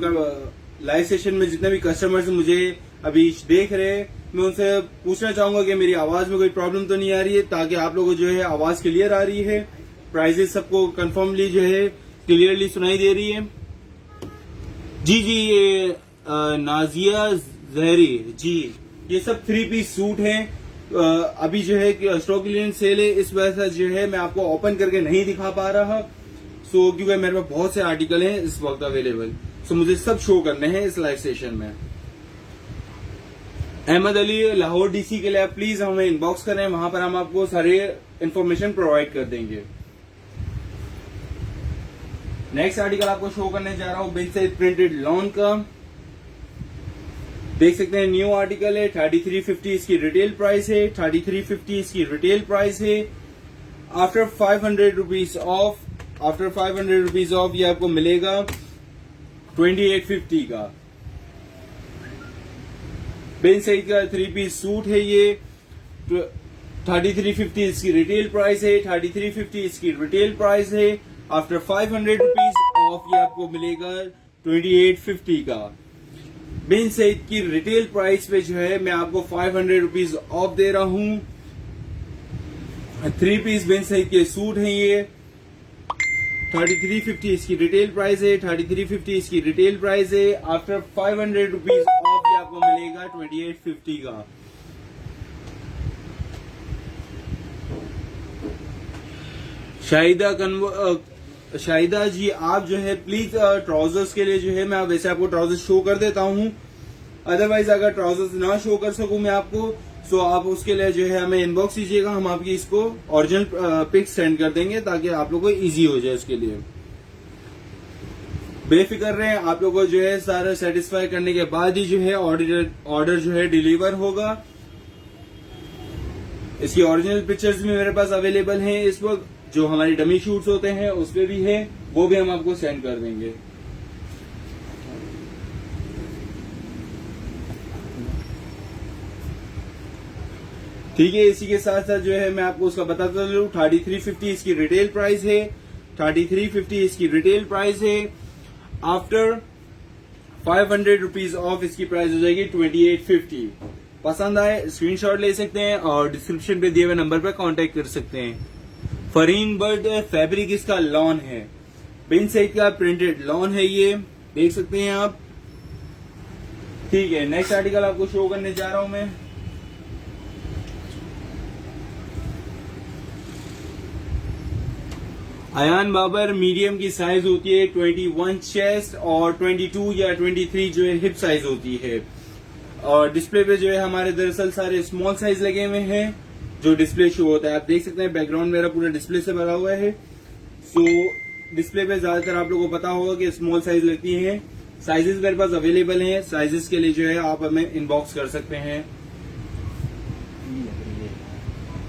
लाइव सेशन में जितने भी कस्टमर्स मुझे अभी देख रहे हैं, मैं उनसे पूछना चाहूंगा कि मेरी आवाज में कोई प्रॉब्लम तो नहीं आ रही है, ताकि आप लोगों को जो है आवाज क्लियर आ रही है, प्राइजेस सबको कंफर्मली जो है क्लियरली सुनाई दे रही है। जी, ये नाजिया जहरी जी, ये सब 3 पीस सूट हैं। अभी जो है स्टॉक क्लियरेंस सेल है, इस वजह से जो है मैं आपको ओपन करके नहीं दिखा पा रहा। सो क्योंकि मेरे पास बहुत से आर्टिकल हैं इस वक्त अवेलेबल, सो मुझे सब शो करने हैं इस लाइव सेशन में। अहमद अली लाहौर डीसी के लिए आप प्लीज हमें इनबॉक्स करें, वहां पर हम आपको सारे इन्फॉर्मेशन प्रोवाइड कर देंगे। नेक्स्ट आर्टिकल आपको शो करने जा रहा हूं बिन सईद प्रिंटेड लॉन का। देख सकते हैं न्यू आर्टिकल है, 3350 इसकी रिटेल प्राइस है, 3350 इसकी रिटेल प्राइस है। After 500 rupees of, after 500 rupees off ये आपको मिलेगा 2850 का। बिन सईद का 3 पीस सूट है ये, 3350 इसकी रिटेल प्राइस है, 3350 इसकी रिटेल प्राइस है। आफ्टर 500 रुपीज ऑफ ये आपको मिलेगा 2850 का। बिन सईद की रिटेल प्राइस पे जो है मैं आपको 500 रुपीज ऑफ दे रहा हूं। 3 पीस बिन सईद के सूट हैं ये, 3350 इसकी रिटेल प्राइस है, 3350 इसकी रिटेल प्राइस है। आफ्टर 500 रुपीज ऑफ ये आपको मिलेगा 2850 का। शाहिदा जी, आप जो है प्लीज ट्राउजर्स के लिए जो है मैं वैसे आपको ट्राउजर्स शो कर देता हूं, अदरवाइज अगर ट्राउजर्स ना शो कर सकूं मैं आपको, सो आप उसके लिए जो है हमें इनबॉक्स कीजिएगा, हम आपकी इसको ओरिजिनल पिक्स सेंड कर देंगे ताकि आप लोगों को इजी हो जाए उसके लिए। बेफिक्र रहें, आप लोगों को जो है सारा सेटिस्फाई करने के बाद ही जो है ऑर्डर जो है डिलीवर होगा। इसकी ओरिजिनल पिक्चर्स भी मेरे पास अवेलेबल हैं इस वक्त, जो हमारी डमी शूट्स होते हैं उस पे भी है, वो भी हम आपको सेंड कर देंगे। ठीक है, इसी के साथ साथ जो है मैं आपको उसका बताता चलूं, 3350 इसकी रिटेल प्राइस है, 3350 इसकी रिटेल प्राइस है। आफ्टर 500 रुपीज ऑफ इसकी प्राइस हो जाएगी 2850। पसंद आए स्क्रीनशॉट ले सकते हैं और डिस्क्रिप्शन पे दिए हुए नंबर पर कांटेक्ट कर सकते हैं। फरीन बर्ड फैब्रिक इसका लॉन है, बिन सईद का प्रिंटेड लॉन है, ये देख सकते हैं आप। ठीक है, नेक्स्ट आर्टिकल आपको शो करने जा रहा हूं मैं। अयान बाबर मीडियम की साइज होती है 21 चेस्ट और 22 या 23 जो है हिप साइज होती है। और डिस्प्ले पे जो है हमारे दरअसल सारे स्मॉल साइज लगे हुए हैं जो डिस्प्ले शो होता है। आप देख सकते हैं बैकग्राउंड मेरा पूरा डिस्प्ले से भरा हुआ है। सो डिस्प्ले पे ज्यादातर आप लोगों को पता होगा कि स्मॉल साइज लगती है। साइजेस मेरे पास अवेलेबल हैं, साइजेस के लिए जो है आप हमें इनबॉक्स कर सकते हैं।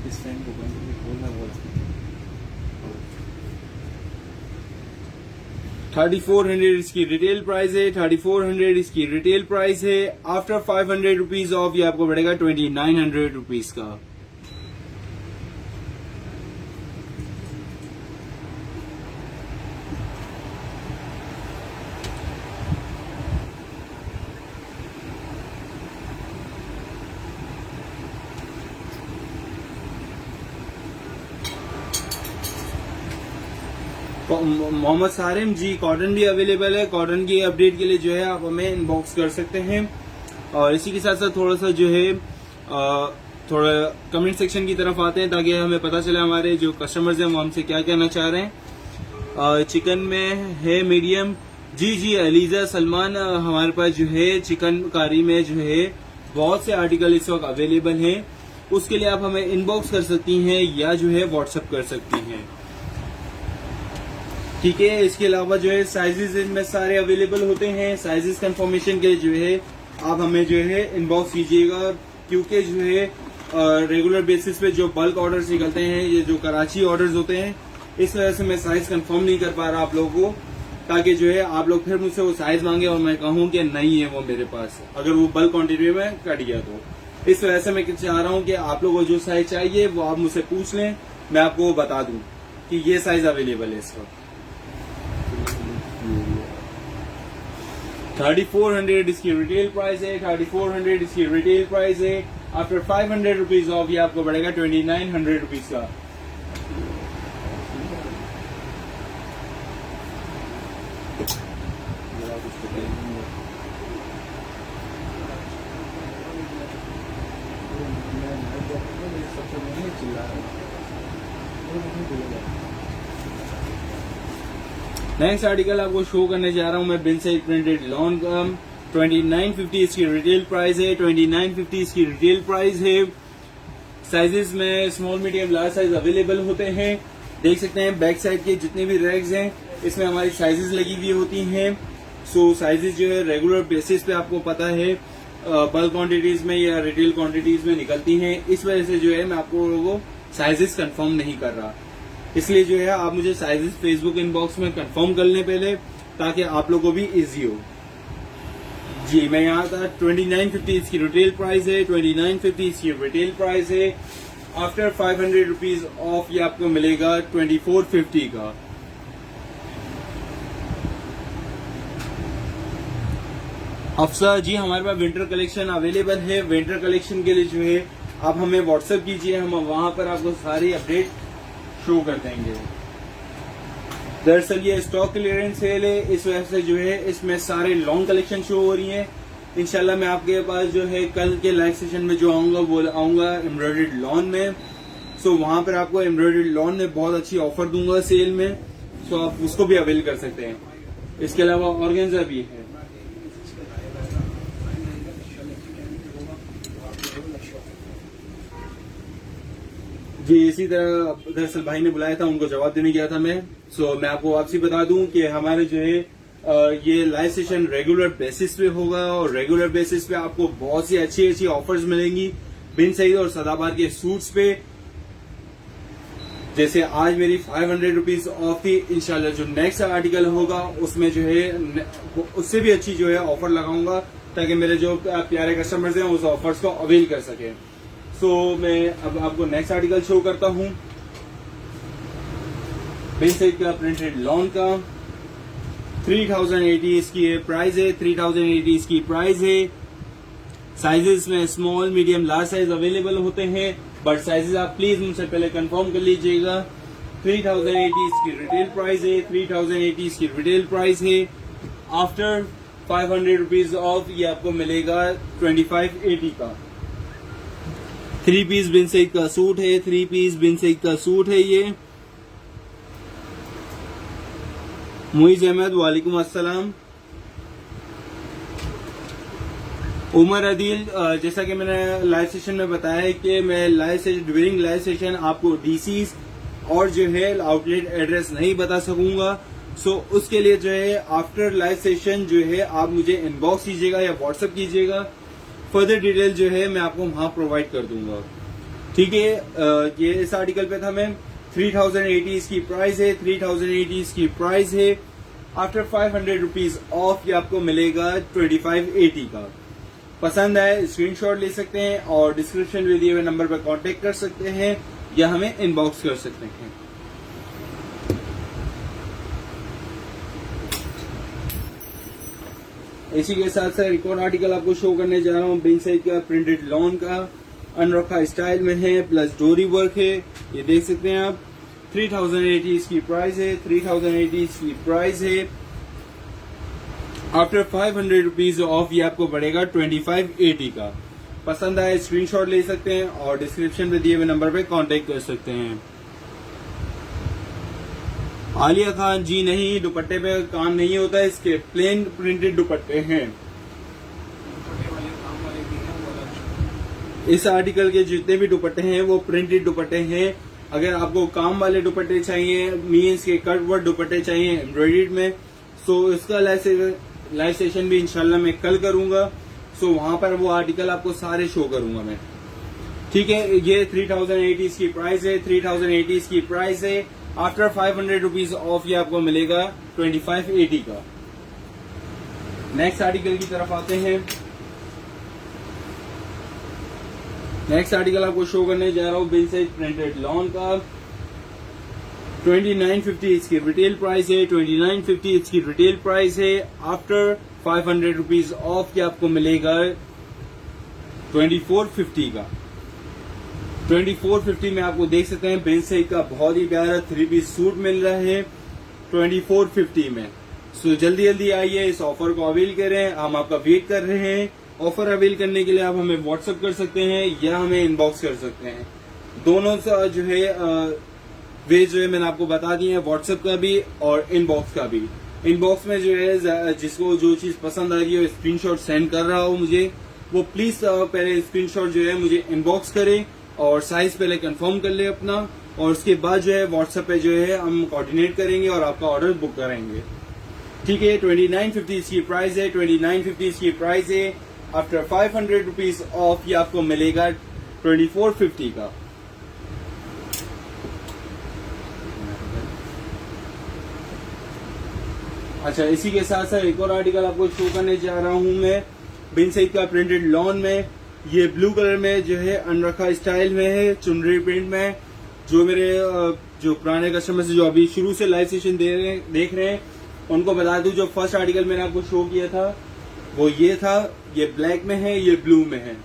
इस टाइम को खोलना बोल 3400 इसकी रिटेल प्राइस है, 3400 इसकी रिटेल प्राइस है। आफ्टर 500 रुपीज ऑफ ये आपको पड़ेगा 2900 रुपीज का। मोहम्मद सारिम जी, कॉटन भी अवेलेबल है। कॉटन की अपडेट के लिए जो है आप हमें इनबॉक्स कर सकते हैं। और इसी के साथ साथ थोड़ा सा जो है थोड़ा कमेंट सेक्शन की तरफ आते हैं ताकि हमें पता चले हमारे जो कस्टमर्स हैं वो हमसे क्या कहना चाह रहे हैं। चिकन में है मीडियम। जी अलीजा सलमान, हमारे पास जो है चिकन कारी में जो है बहुत से आर्टिकल इस वक्त अवेलेबल हैं। उसके लिए आप हमें इनबॉक्स कर सकती हैं या जो है व्हाट्सएप कर सकती हैं। ठीक है, इसके अलावा जो है साइजेस इनमें सारे अवेलेबल होते हैं। साइजेस कंफर्मेशन के लिए जो है आप हमें जो है इनबॉक्स कीजिएगा, क्योंकि जो है रेगुलर बेसिस पे जो बल्क ऑर्डर्स निकलते हैं, ये जो कराची ऑर्डर्स होते हैं, इस वजह से मैं साइज कंफर्म नहीं कर पा रहा आप लोगों को, ताकि जो है आप लोग फिर मुझसे वो साइज मांगे और मैं कहूं कि नहीं है वो मेरे पास, अगर वो बल्क क्वांटिटी में कट गया तो। इस वजह से मैं चाह रहा हूं कि आप लोगों को जो साइज चाहिए वो आप मुझसे पूछ लें, मैं आपको बता दूं कि ये साइज अवेलेबल है इस वक्त। 3400 इसकी रिटेल प्राइस है। 3400 इसकी रिटेल प्राइस है। आफ्टर 500 रुपीज ऑफ ये आपको पड़ेगा 2900 रुपीज का। नेक्स्ट आर्टिकल आपको शो करने जा रहा हूं मैं बिन सईद प्रिंटेड लॉन का। 2950 इसकी रिटेल प्राइस है। 2950 इसकी रिटेल प्राइस है। साइजेस में small medium large size available होते हैं। देख सकते हैं बैक साइड के जितने भी रैक्स हैं इसमें हमारी साइजेस लगी हुई होती हैं। सो साइजेस जो है रेगुलर बेसिस पे आपको पता है बल्क क्वांटिटीज में या रिटेल क्वांटिटीज में निकलती हैं। इस वजह से जो है मैं आपको लोगों साइजेस कंफर्म नहीं कर रहा, इसलिए जो है आप मुझे साइजेस फेसबुक इनबॉक्स में कंफर्म कर लें पहले, ताकि आप लोगों को भी इजी हो। जी मैं यहाँ था। 2950 इसकी रिटेल प्राइस है। 2950 इसकी रिटेल प्राइस है। आफ्टर 500 रुपीज ऑफ ये आपको मिलेगा 2450 का। अफसा जी, हमारे पास विंटर कलेक्शन अवेलेबल है। विंटर कलेक्शन के लिए जो है आप हमें व्हाट्सएप कीजिए, हम वहां पर आपको सारी अपडेट शो कर देंगे। दरअसल ये स्टॉक क्लियरेंस सेल है, इस वजह से जो है इसमें सारे लॉन्ग कलेक्शन शो हो रही हैं। इंशाल्लाह मैं आपके पास जो है कल के लाइव सेशन में जो आऊंगा वो आऊंगा एम्ब्रॉयडर्ड लॉन में। सो वहां पर आपको एम्ब्रॉयडर्ड लॉन में बहुत अच्छी ऑफर दूंगा सेल में, सो आप उसको भी अवेल कर सकते हैं। इसके अलावा ऑर्गेन्जा भी है। जी इसी तरह दरअसल भाई ने बुलाया था, उनको जवाब देने गया था मैं। सो मैं आपको वापसी बता दूं कि हमारे जो है ये लाइव सेशन रेगुलर बेसिस पे होगा और रेगुलर बेसिस पे आपको बहुत सी अच्छी अच्छी ऑफर्स मिलेंगी बिन सईद और सदाबहार के सूट्स पे। जैसे आज मेरी 500 रुपीज ऑफ थी, इंशाल्लाह जो नेक्स्ट आर्टिकल होगा उसमें जो है उससे भी अच्छी जो है ऑफर लगाऊंगा, ताकि मेरे जो प्यारे कस्टमर्स हैं उस ऑफर्स को अवेल कर सके। सो मैं अब आपको नेक्स्ट आर्टिकल शो करता हूं बिन सईद का प्रिंटेड लॉन का। 3080 इसकी प्राइस है। 3080 इसकी प्राइस है। साइजेस में small medium large size available होते हैं, बट साइजेस आप प्लीज मुझसे पहले कंफर्म कर लीजिएगा। 3080 इसकी रिटेल प्राइस है। 3080 इसकी रिटेल प्राइस है। आफ्टर 500 रुपीज ऑफ ये आपको मिलेगा 2580 का। 3 पीस बिन सईद का सूट है। 3 पीस बिन सईद का सूट है ये। मुइज अहमद, वालेकुम अस्सलाम। उमर अदील, जैसा कि मैंने लाइव सेशन में बताया है कि मैं ड्यूरिंग लाइव सेशन आपको डीसीज और जो है आउटलेट एड्रेस नहीं बता सकूंगा। सो उसके लिए जो है आफ्टर लाइव सेशन जो है आप मुझे इनबॉक्स कीजिएगा या व्हाट्सएप कीजिएगा। फर्दर डिटेल जो है मैं आपको वहां प्रोवाइड कर दूंगा। ठीक है, ये इस आर्टिकल पे था मैं। 3080 इसकी प्राइस है। 3080 इसकी प्राइस है। आफ्टर 500 रुपीज ऑफ ये आपको मिलेगा 2580 का। पसंद आए स्क्रीनशॉट ले सकते हैं और डिस्क्रिप्शन में दिए हुए नंबर पर कांटेक्ट कर सकते हैं या हमें इनबॉक्स कर सकते हैं। इसी के साथ साथ एक और आर्टिकल आपको शो करने जा रहा हूँ बिन सईद का प्रिंटेड लॉन का। अनरखा स्टाइल में है, प्लस डोरी वर्क है, ये देख सकते हैं आप। 3080 इसकी प्राइस है, 3080 इसकी प्राइस है। आफ्टर 500 रुपीज ऑफ ये आपको पड़ेगा 2580 का। पसंद आए स्क्रीनशॉट ले सकते हैं और डिस्क्रिप्शन में दिए हुए नंबर पे कांटेक्ट कर सकते हैं। आलिया खान जी नहीं, दुपट्टे पे काम नहीं होता, इसके प्लेन प्रिंटेड दुपट्टे हैं। इस आर्टिकल के जितने भी दुपट्टे हैं वो प्रिंटेड दुपट्टे हैं। अगर आपको काम वाले दुपट्टे चाहिए, मीन्स के कट वर्क दुपट्टे चाहिए एम्ब्रॉयडर्ड में, सो इसका लाइव सेशन भी इंशाल्लाह मैं कल करूंगा। सो वहां पर वो आर्टिकल आपको सारे शो करूंगा मैं। ठीक है, ये 3080 इसकी प्राइस है, 3080 इसकी प्राइस है। आफ्टर 500 रुपीज ऑफ ये आपको मिलेगा 2580 का। नेक्स्ट आर्टिकल की तरफ आते हैं। नेक्स्ट आर्टिकल आपको शो करने जा रहा हूँ बिल साइज प्रिंटेड लॉन का। 2950 इसकी रिटेल प्राइस है, 2950 इसकी रिटेल प्राइस है। आफ्टर 500 रुपीज ऑफ ये आपको मिलेगा 2450 का। 2450 में आपको देख सकते हैं बिल साइज का बहुत ही प्यारा 3 पीस सूट मिल रहा है 2450 में। सो जल्दी जल्दी आइए, इस ऑफर को अवेल करें, हम आपका वेट कर रहे हैं। ऑफर अवेल करने के लिए आप हमें व्हाट्सएप कर सकते हैं या हमें इनबॉक्स कर सकते हैं। दोनों जो है वे जो है मैंने आपको बता दी है, व्हाट्सएप का भी और इनबॉक्स का भी। इनबॉक्स में जो है जिसको जो चीज पसंद आ रही है स्क्रीनशॉट सेंड कर रहा हो मुझे, वो प्लीज पहले स्क्रीनशॉट जो है मुझे इनबॉक्स करे और साइज पहले कंफर्म कर ले अपना, और उसके बाद जो है व्हाट्सएप पे जो है हम कोऑर्डिनेट करेंगे और आपका ऑर्डर बुक करेंगे। ठीक है, 2950 इसकी प्राइस है, 2950 इसकी प्राइस है। आफ्टर 500 रुपीज ऑफ ये आपको मिलेगा 2450 का। अच्छा, इसी के साथ साथ एक और आर्टिकल आपको शो करने जा रहा हूं मैं बिन सईद का प्रिंटेड लॉन में। ये ब्लू कलर में जो है अनरखा स्टाइल में है, चुनरी प्रिंट में। जो मेरे जो पुराने कस्टमर्स जो अभी शुरू से लाइव सेशन देख रहे हैं उनको बता दूं, जो फर्स्ट आर्टिकल मैंने आपको शो किया था वो ये था। ये ब्लैक में है, ये ब्लू में है।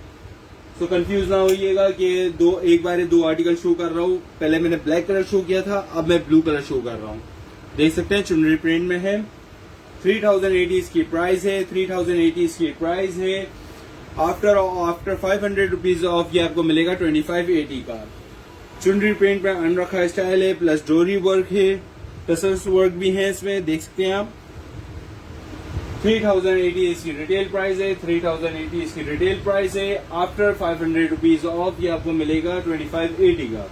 तो कंफ्यूज ना होइएगा कि एक बार दो आर्टिकल शो कर रहा हूँ। पहले मैंने ब्लैक कलर शो किया था, अब मैं ब्लू कलर शो कर रहा हूँ। देख सकते हैं चुनरी प्रिंट में है। 3080 इसकी प्राइस है, 3080 इसकी प्राइस है। आफ्टर 500 रुपीज ऑफ ये आपको मिलेगा 2580 का। चुनरी प्रिंट में अनरखा स्टाइल है, प्लस डोरी वर्क है, टसल्स वर्क भी है इसमें, देख सकते हैं आप। 3080 इसकी रिटेल प्राइस है, 3080 इसकी रिटेल प्राइस है। आफ्टर 500 रुपीज ऑफ ये आपको मिलेगा 2580 का।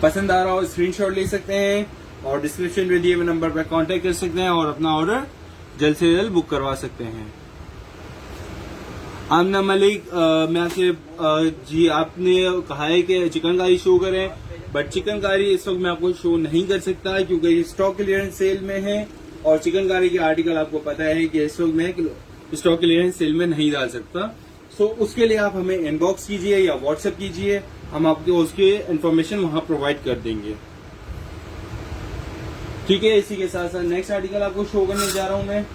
पसंद आ रहा हो स्क्रीनशॉट ले सकते हैं और डिस्क्रिप्शन में दिए हुए नंबर पर कांटेक्ट कर सकते हैं और अपना ऑर्डर जल्द से जल्द बुक करवा सकते हैं। आमना मलिक, मैं आपसे जी आपने कहा है कि चिकनकारी शो करें, बट चिकनकारी इस वक्त मैं आपको शो नहीं कर सकता क्योंकि स्टॉक क्लियरेंस सेल में है और चिकनकारी के आर्टिकल आपको पता है कि इस वक्त मैं स्टॉक क्लियरेंस सेल में नहीं डाल सकता। सो उसके लिए आप हमें इनबॉक्स कीजिए या व्हाट्सएप कीजिए, हम आपको उसके इन्फॉर्मेशन वहां प्रोवाइड कर देंगे। ठीक है, इसी के साथ साथ नेक्स्ट आर्टिकल आपको शो करने जा रहा हूं मैं।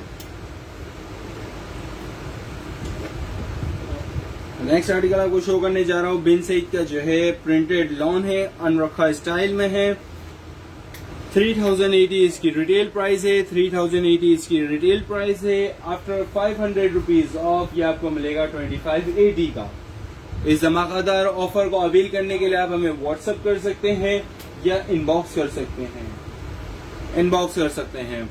नेक्स्ट आर्टिकल आपको शो करने जा रहा हूं बिन सईद का जो है प्रिंटेड लॉन है, अनरखा स्टाइल में है। 3080 इसकी रिटेल प्राइस है, 3080 इसकी रिटेल प्राइस है। आफ्टर 500 रुपीज ऑफ ये आपको मिलेगा 2580 का। इस धमाकेदार ऑफर को अवेल करने के लिए आप हमें व्हाट्सएप कर सकते हैं या इनबॉक्स कर सकते हैं। इनबॉक्स कर सकते हैं।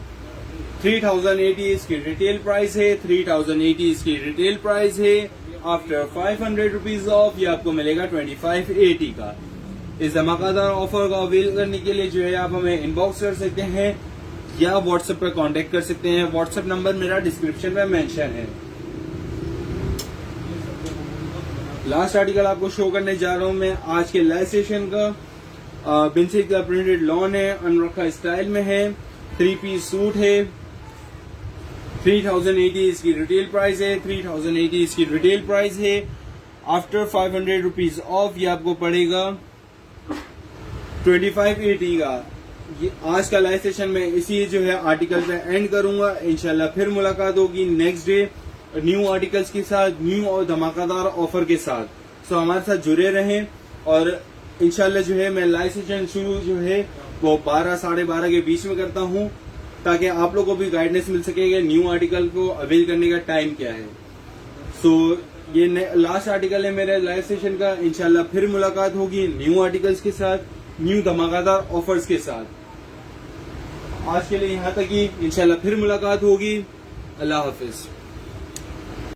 3080 इसकी रिटेल प्राइस है, 3080 इसकी रिटेल प्राइस है। आफ्टर 500 रुपीज ऑफ ये आपको मिलेगा 2580 का। इस धमाकेदार ऑफर को अवेल करने के लिए जो है आप हमें इनबॉक्स कर सकते हैं या व्हाट्सएप पर कांटेक्ट कर सकते हैं। व्हाट्सएप नंबर मेरा डिस्क्रिप्शन में मेंशन है। लास्ट आर्टिकल आपको शो करने जा रहा हूं मैं आज के लाइव सेशन का। बिन सईद का प्रिंटेड लॉन है, अनरखा स्टाइल में है, 3 पीस सूट है। 3080 इसकी रिटेल प्राइस है, 3080 इसकी रिटेल प्राइस है। आफ्टर 500 रुपीज ऑफ ये आपको पड़ेगा 2580 का। ये आज का लाइव सेशन में इसी जो है आर्टिकल पे एंड करूंगा। इंशाल्लाह फिर मुलाकात होगी नेक्स्ट डे न्यू आर्टिकल्स के साथ, न्यू और धमाकेदार ऑफर के साथ। सो हमारे साथ जुड़े रहें और इंशाल्लाह जो है मैं लाइव सेशन शुरू जो है वो 12 साढ़े 12 के बीच में करता हूँ, ताकि आप लोगों को भी गाइडेंस मिल सके न्यू आर्टिकल को अवेल करने का टाइम क्या है। सो ये लास्ट आर्टिकल है मेरे लाइव सेशन का। इंशाल्लाह फिर मुलाकात होगी न्यू आर्टिकल्स के साथ, न्यू धमाकेदार ऑफर्स के साथ। आज के लिए यहाँ तक ही, इंशाल्लाह फिर मुलाकात होगी। अल्लाह हाफिज।